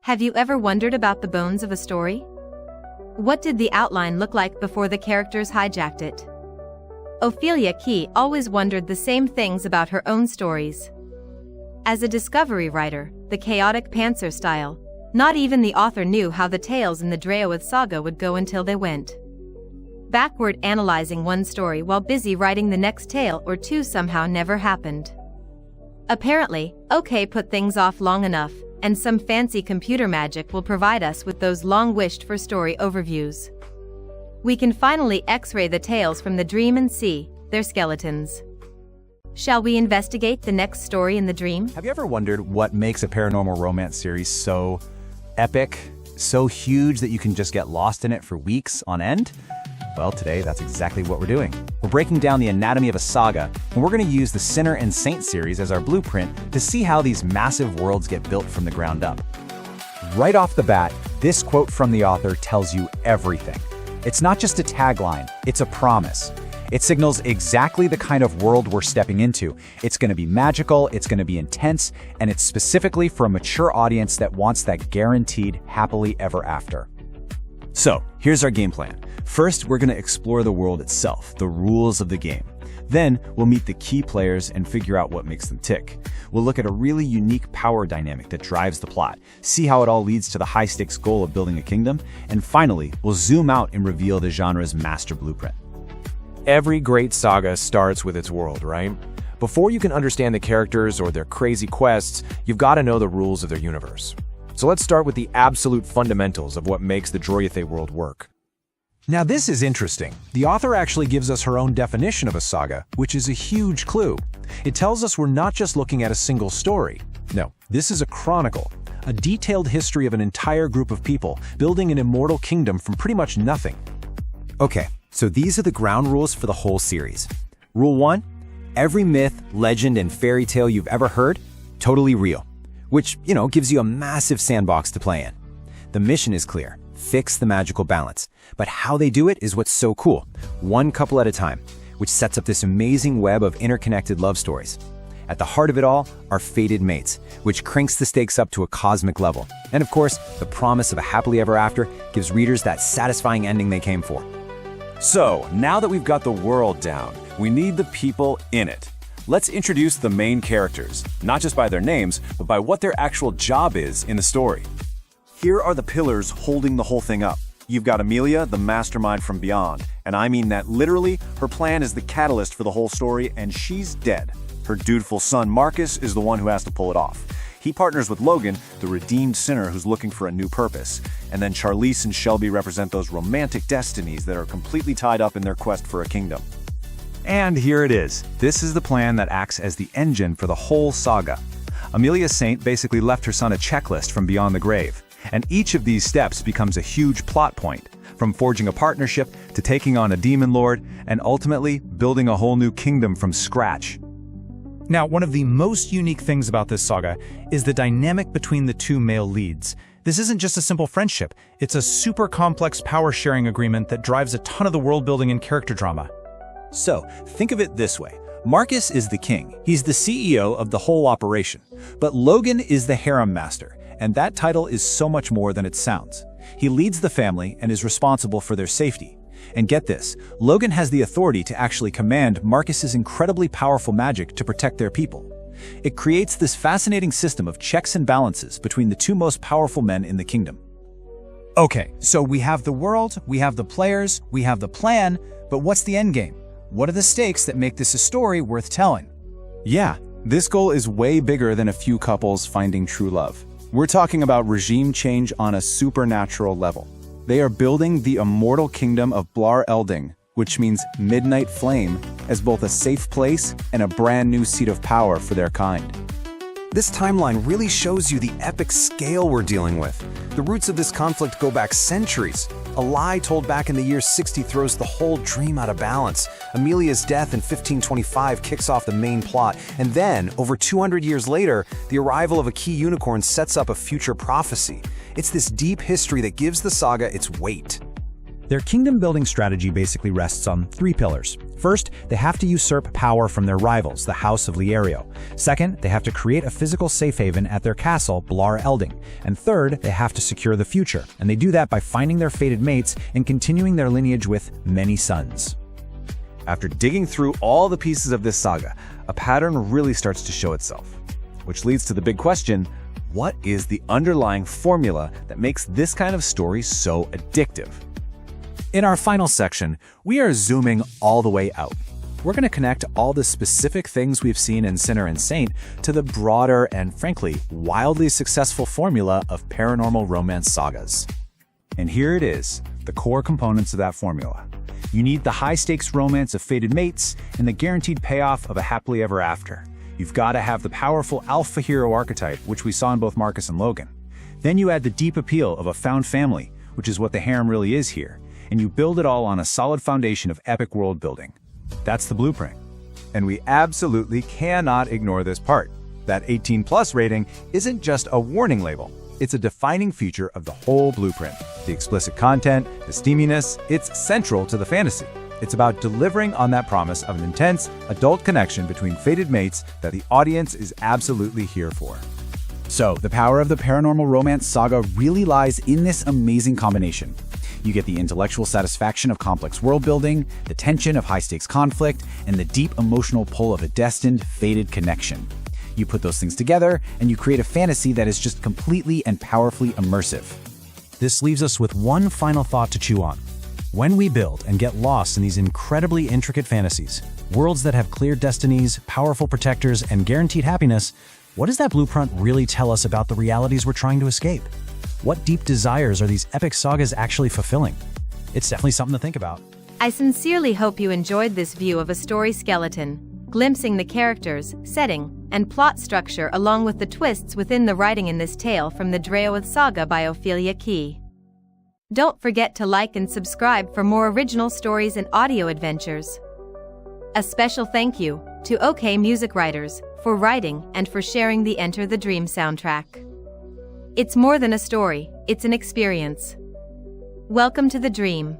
Have you ever wondered about the bones of a story? What did the outline look like before the characters hijacked it? Ophelia Kee always wondered the same things about her own stories. As a discovery writer, the chaotic pantser style, not even the author knew how the tales in the Draoithe Saga would go until they went. Backward analyzing one story while busy writing the next tale or two somehow never happened. Apparently, OK put things off long enough, and some fancy computer magic will provide us with those long-wished-for story overviews. We can finally X-ray the tales from the dream and see their skeletons. Shall we investigate the next story in the dream? Have you ever wondered what makes a paranormal romance series so epic, so huge that you can just get lost in it for weeks on end? Well, today that's exactly what we're doing. We're breaking down the anatomy of a saga, and we're going to use the Synner Sainte series as our blueprint to see how these massive worlds get built from the ground up. Right off the bat, this quote from the author tells you everything. It's not just a tagline, it's a promise. It signals exactly the kind of world we're stepping into. It's going to be magical, it's going to be intense, and it's specifically for a mature audience that wants that guaranteed happily ever after. So, here's our game plan. First, we're going to explore the world itself, the rules of the game. Then, we'll meet the key players and figure out what makes them tick. We'll look at a really unique power dynamic that drives the plot, see how it all leads to the high-stakes goal of building a kingdom, and finally, we'll zoom out and reveal the genre's master blueprint. Every great saga starts with its world, right? Before you can understand the characters or their crazy quests, you've got to know the rules of their universe. So let's start with the absolute fundamentals of what makes the Draoithe world work. Now this is interesting. The author actually gives us her own definition of a saga, which is a huge clue. It tells us we're not just looking at a single story. No, this is a chronicle, a detailed history of an entire group of people building an immortal kingdom from pretty much nothing. Okay, so these are the ground rules for the whole series. Rule 1, every myth, legend, and fairy tale you've ever heard, totally real. Which, gives you a massive sandbox to play in. The mission is clear, fix the magical balance. But how they do it is what's so cool, one couple at a time, which sets up this amazing web of interconnected love stories. At the heart of it all are fated mates, which cranks the stakes up to a cosmic level. And of course, the promise of a happily ever after gives readers that satisfying ending they came for. So, now that we've got the world down, we need the people in it. Let's introduce the main characters, not just by their names, but by what their actual job is in the story. Here are the pillars holding the whole thing up. You've got Amelia, the mastermind from beyond, and I mean that literally. Her plan is the catalyst for the whole story, and she's dead. Her dutiful son, MarKus, is the one who has to pull it off. He partners with Logan, the redeemed sinner who's looking for a new purpose. And then Charlize and Shelby represent those romantic destinies that are completely tied up in their quest for a kingdom. And here it is. This is the plan that acts as the engine for the whole saga. Amelia Sainte basically left her son a checklist from beyond the grave. And each of these steps becomes a huge plot point, from forging a partnership to taking on a demon lord, and ultimately building a whole new kingdom from scratch. Now, one of the most unique things about this saga is the dynamic between the two male leads. This isn't just a simple friendship, it's a super complex power-sharing agreement that drives a ton of the world-building and character drama. So, think of it this way. MarKus is the king. He's the CEO of the whole operation. But Logan is the Harem Master, and that title is so much more than it sounds. He leads the family and is responsible for their safety. And get this, Logan has the authority to actually command MarKus's incredibly powerful magic to protect their people. It creates this fascinating system of checks and balances between the two most powerful men in the kingdom. Okay, so we have the world, we have the players, we have the plan, but what's the endgame? What are the stakes that make this a story worth telling? Yeah, this goal is way bigger than a few couples finding true love. We're talking about regime change on a supernatural level. They are building the immortal kingdom of Blar Elding, which means Midnight Flame, as both a safe place and a brand new seat of power for their kind. This timeline really shows you the epic scale we're dealing with. The roots of this conflict go back centuries. A lie told back in the year 60 throws the whole dream out of balance. Amelia's death in 1525 kicks off the main plot, and then, over 200 years later, the arrival of a key unicorn sets up a future prophecy. It's this deep history that gives the saga its weight. Their kingdom-building strategy basically rests on 3 pillars. First, they have to usurp power from their rivals, the House of Liario. Second, they have to create a physical safe haven at their castle, Blar Elding. And third, they have to secure the future, and they do that by finding their fated mates and continuing their lineage with many sons. After digging through all the pieces of this saga, a pattern really starts to show itself. Which leads to the big question, what is the underlying formula that makes this kind of story so addictive? In our final section, we are zooming all the way out. We're going to connect all the specific things we've seen in Synner Sainte to the broader and, frankly, wildly successful formula of paranormal romance sagas. And here it is, the core components of that formula. You need the high-stakes romance of fated mates and the guaranteed payoff of a happily ever after. You've got to have the powerful alpha hero archetype, which we saw in both MarKus and Logan. Then you add the deep appeal of a found family, which is what the harem really is here, and you build it all on a solid foundation of epic world building. That's the blueprint. And we absolutely cannot ignore this part. That 18+ rating isn't just a warning label. It's a defining feature of the whole blueprint. The explicit content, the steaminess, it's central to the fantasy. It's about delivering on that promise of an intense, adult connection between fated mates that the audience is absolutely here for. So, the power of the paranormal romance saga really lies in this amazing combination. You get the intellectual satisfaction of complex world building, the tension of high-stakes conflict, and the deep emotional pull of a destined, fated connection. You put those things together, and you create a fantasy that is just completely and powerfully immersive. This leaves us with one final thought to chew on. When we build and get lost in these incredibly intricate fantasies, worlds that have clear destinies, powerful protectors, and guaranteed happiness, what does that blueprint really tell us about the realities we're trying to escape? What deep desires are these epic sagas actually fulfilling? It's definitely something to think about. I sincerely hope you enjoyed this view of a story skeleton, glimpsing the characters, setting, and plot structure along with the twists within the writing in this tale from the Draoithe Saga by Ophelia Kee. Don't forget to like and subscribe for more original stories and audio adventures. A special thank you to OK Music Writers for writing and for sharing the Enter the Dream soundtrack. It's more than a story, it's an experience. Welcome to the dream.